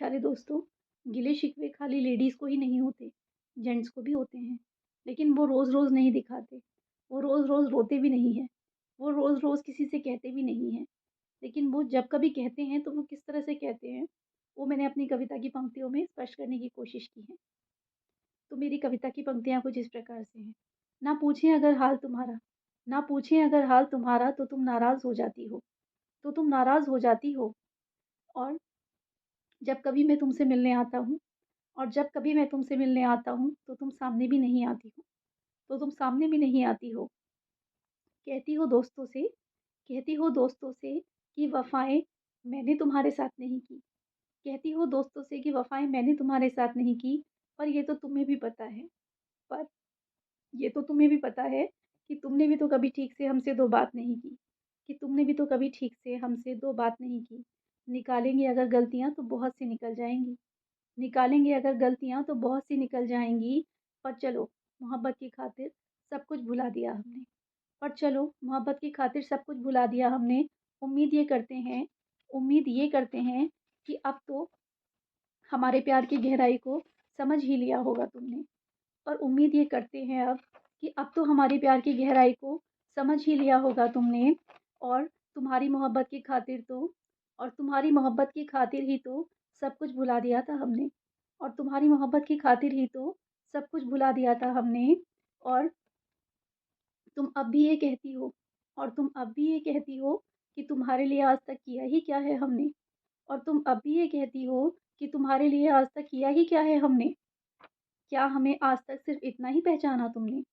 प्यारे दोस्तों, गिले शिकवे खाली लेडीज़ को ही नहीं होते, जेंट्स को भी होते हैं। लेकिन वो रोज़-रोज़ नहीं दिखाते, वो रोज़-रोज़ रोते भी नहीं हैं, वो रोज़-रोज़ किसी से कहते भी नहीं हैं। लेकिन वो जब कभी कहते हैं तो वो किस तरह से कहते हैं, वो मैंने अपनी कविता की पंक्तियों में स्पष्ट करने की कोशिश की है। तो मेरी कविता की पंक्तियाँ कुछ इस प्रकार से हैं। ना पूछें अगर हाल तुम्हारा, ना पूछें अगर हाल तुम्हारा तो तुम नाराज़ हो जाती हो, तो तुम नाराज़ हो जाती हो। और जब कभी मैं तुमसे मिलने आता हूँ और जब कभी मैं तुमसे मिलने आता हूँ, तो तुम सामने भी नहीं आती हो, तो तुम सामने भी नहीं आती हो। कहती हो दोस्तों से कहती हो दोस्तों से कि वफ़ाएँ मैंने तुम्हारे साथ नहीं की। कहती हो दोस्तों से कि वफ़ाएँ मैंने तुम्हारे साथ नहीं की, पर ये तो तुम्हें भी पता है पर ये तो तुम्हें भी पता है कि तुमने भी तो कभी ठीक से हमसे 2 बात नहीं की, कि तुमने भी तो कभी ठीक से हमसे 2 बात नहीं की। निकालेंगे अगर गलतियाँ तो बहुत सी निकल जाएँगी। निकालेंगे अगर गलतियाँ तो बहुत सी निकल जाएँगी, पर चलो मोहब्बत की खातिर सब कुछ भुला दिया हमने। पर चलो मोहब्बत की खातिर सब कुछ भुला दिया हमने। उम्मीद ये करते हैं उम्मीद ये करते हैं कि अब तो हमारे प्यार की गहराई को समझ ही लिया होगा तुमने। और उम्मीद ये करते हैं अब कि अब तो हमारे प्यार की गहराई को समझ ही लिया होगा तुमने। और तुम्हारी मोहब्बत की खातिर तो और तुम्हारी मोहब्बत की खातिर ही तो सब कुछ भुला दिया था हमने। और तुम्हारी मोहब्बत की खातिर ही तो सब कुछ भुला दिया था हमने। और तुम अब भी ये कहती हो और तुम अब भी ये कहती हो कि तुम्हारे लिए आज तक किया ही क्या है हमने। और तुम अब भी ये कहती हो कि तुम्हारे लिए आज तक किया ही क्या है हमने। क्या हमें आज तक सिर्फ इतना ही पहचाना तुमने?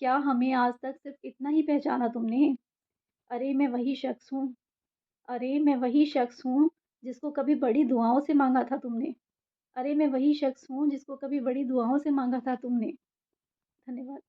क्या हमें आज तक सिर्फ इतना ही पहचाना तुमने? अरे मैं वही शख्स हूँ अरे मैं वही शख्स हूँ जिसको कभी बड़ी दुआओं से माँगा था तुमने। अरे मैं वही शख्स हूँ जिसको कभी बड़ी दुआओं से माँगा था तुमने। धन्यवाद।